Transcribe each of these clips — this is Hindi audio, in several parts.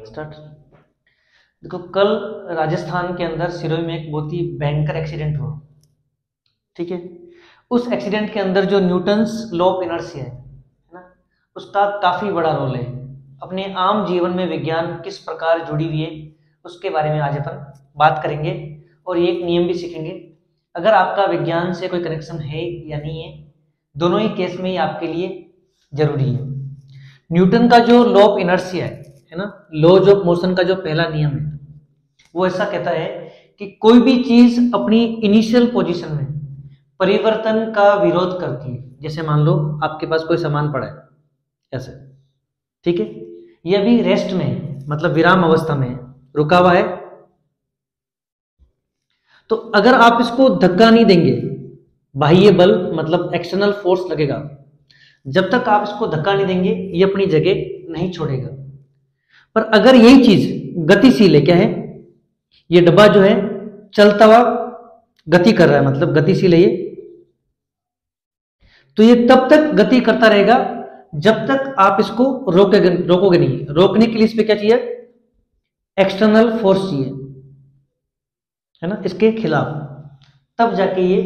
स्टार्ट। देखो, कल राजस्थान के अंदर सिरोही में एक बहुत ही भयंकर एक्सीडेंट हुआ। ठीक है, उस एक्सीडेंट के अंदर जो न्यूटन्स लॉ ऑफ इनर्शिया है ना, उसका काफी बड़ा रोल है। अपने आम जीवन में विज्ञान किस प्रकार जुड़ी हुई है उसके बारे में आज अपन बात करेंगे और ये एक नियम भी सीखेंगे। अगर आपका विज्ञान से कोई कनेक्शन है या नहीं है, दोनों ही केस में ही आपके लिए जरूरी है। न्यूटन का जो लॉ ऑफ इनर्शिया है ना, लॉ ऑफ मोशन का जो पहला नियम है, वो ऐसा कहता है कि कोई भी चीज अपनी इनिशियल पोजीशन में परिवर्तन का विरोध करती है। जैसे मान लो आपके पास कोई सामान पड़ा है ऐसे, ठीक है, ये अभी रेस्ट में है, मतलब विराम अवस्था में है, रुका हुआ है। तो अगर आप इसको धक्का नहीं देंगे, बाह्य बल मतलब एक्सटर्नल फोर्स लगेगा, जब तक आप इसको धक्का नहीं देंगे ये अपनी जगह नहीं छोड़ेगा। पर अगर यही चीज गतिशील है, क्या है, ये डब्बा जो है चलता हुआ गति कर रहा है, मतलब गतिशील है ये, तो ये तब तक गति करता रहेगा जब तक आप इसको रोकोगे नहीं। रोकने के लिए इस पे क्या चाहिए, एक्सटर्नल फोर्स चाहिए, है ना, इसके खिलाफ, तब जाके ये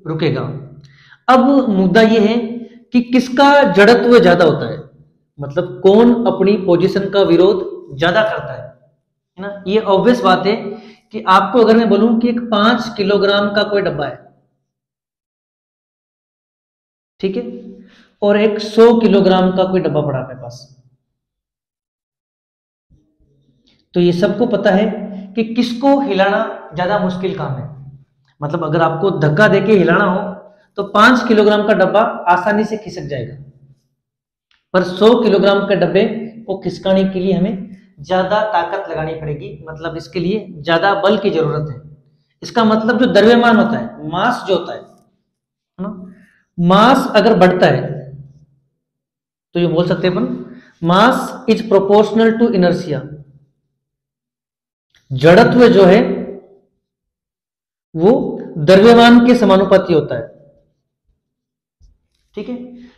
रुकेगा। अब मुद्दा ये है कि किसका जड़त्व ज्यादा होता है, मतलब कौन अपनी पोजीशन का विरोध ज्यादा करता है ना। ये ऑब्वियस बात है कि आपको अगर मैं बोलूं कि एक 5 किलोग्राम का कोई डब्बा है, ठीक है, और एक 100 किलोग्राम का कोई डब्बा पड़ा है पास, तो ये सबको पता है कि किसको हिलाना ज्यादा मुश्किल काम है। मतलब अगर आपको धक्का देके हिलाना हो तो 5 किलोग्राम का डब्बा आसानी से खिसक जाएगा, पर 100 किलोग्राम के डब्बे को खिसकाने के लिए हमें ज्यादा ताकत लगानी पड़ेगी, मतलब इसके लिए ज्यादा बल की जरूरत है। इसका मतलब जो द्रव्यमान होता है, मास जो होता है ना, मास अगर बढ़ता है तो ये बोल सकते हैं अपन mass is proportional to inertia. जड़त्व जो है वो द्रव्यमान के समानुपाती होता है। ठीक है,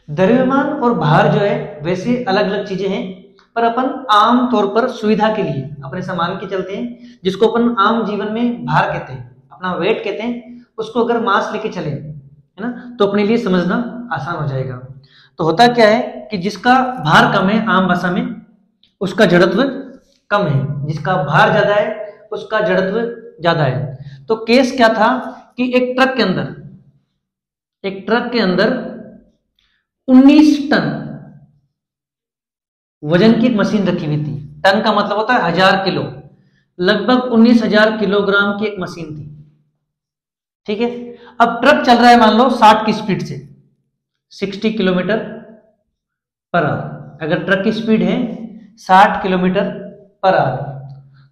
द्रव्यमान और भार जो है वैसे अलग अलग चीजें हैं, पर अपन आम तौर पर सुविधा के लिए अपने सामान के चलते हैं, जिसको अपन आम जीवन में भार कहते हैं, अपना वेट कहते हैं, उसको अगर मास लेके चले, है ना, तो अपने लिए समझना आसान हो जाएगा। तो होता क्या है कि जिसका भार कम है, आम भाषा में उसका जड़त्व कम है, जिसका भार ज्यादा है उसका जड़त्व ज्यादा है। तो केस क्या था कि एक ट्रक के अंदर 19 टन वजन की एक मशीन रखी हुई थी। टन का मतलब होता है 1000 किलो, लगभग 19,000 किलोग्राम की एक मशीन थी। ठीक है, अब ट्रक चल रहा है मान लो 60 की स्पीड से, 60 किलोमीटर पर आवर। अगर ट्रक की स्पीड है 60 किलोमीटर पर आवर,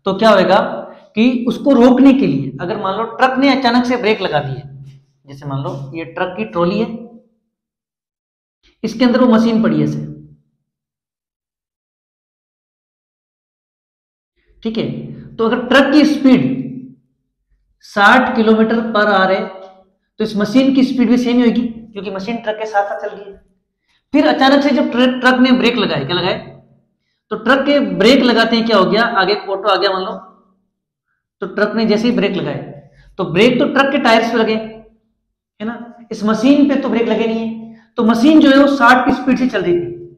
तो क्या होगा कि उसको रोकने के लिए अगर मान लो ट्रक ने अचानक से ब्रेक लगा दी है, जैसे मान लो ये ट्रक की ट्रॉली है, इसके अंदर वो मशीन पड़ी है ऐसे, ठीक है, तो अगर ट्रक की स्पीड 60 किलोमीटर पर आवर है तो इस मशीन की स्पीड भी सेम ही होगी, क्योंकि मशीन ट्रक के साथ साथ चल रही है। फिर अचानक से जब ट्रक ने ब्रेक लगाए, क्या लगाए, तो ट्रक के ब्रेक लगाते हैं क्या हो गया, आगे ऑटो आ गया मान लो, तो ट्रक ने जैसे ही ब्रेक लगाए तो ब्रेक तो ट्रक के टायर्स पे लगे, है ना, इस मशीन पे तो ब्रेक लगे नहीं है। तो मशीन जो है वो 60 की स्पीड से चल रही थी,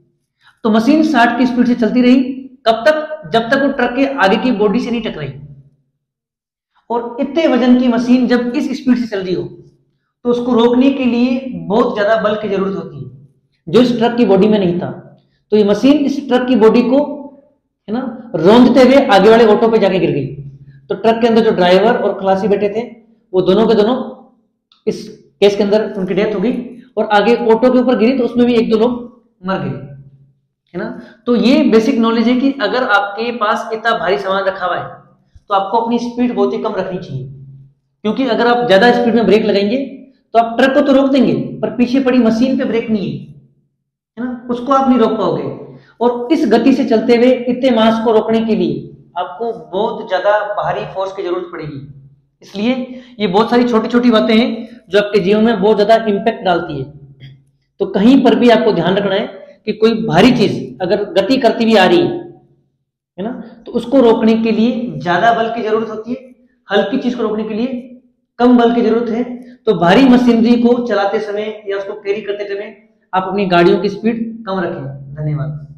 तो मशीन 60 की स्पीड से चलती रही, कब तक, जब तक वो ट्रक के आगे की बॉडी से नहीं टकराई। और इतने वजन की मशीन जब इस स्पीड से चल रही हो तो उसको रोकने के लिए बहुत ज्यादा बल की जरूरत होती है, जो इस ट्रक की बॉडी में नहीं था। तो ये मशीन इस ट्रक की बॉडी को, है ना, रौंदते हुए आगे वाले ऑटो पे जाके गिर गई। तो ट्रक के अंदर जो ड्राइवर और खलासी बैठे थे वो दोनों के दोनों इस केस के अंदर उनकी डेथ हो गई, और आगे ऑटो के ऊपर गिरी तो उसमें भी 1-2 लोग मर गए, है ना। तो ये बेसिक नॉलेज है कि अगर आपके पास इतना भारी सामान रखा हुआ है तो आपको अपनी स्पीड बहुत ही कम रखनी चाहिए, क्योंकि अगर आप ज्यादा स्पीड में ब्रेक लगाएंगे तो आप ट्रक को तो रोक देंगे, पर पीछे पड़ी मशीन पे ब्रेक नहीं है ना, उसको आप नहीं रोक पाओगे। और इस गति से चलते हुए इतने मास को रोकने के लिए आपको बहुत ज्यादा भारी फोर्स की जरूरत पड़ेगी। इसलिए ये बहुत सारी छोटी छोटी बातें हैं जो आपके जीवन में बहुत ज्यादा इंपैक्ट डालती है। तो कहीं पर भी आपको ध्यान रखना है कि कोई भारी चीज अगर गति करती हुई आ रही है ना, तो उसको रोकने के लिए ज्यादा बल की जरूरत होती है, हल्की चीज को रोकने के लिए कम बल की जरूरत है। तो भारी मशीनरी को चलाते समय या उसको कैरी करते समय आप अपनी गाड़ियों की स्पीड कम रखें। धन्यवाद।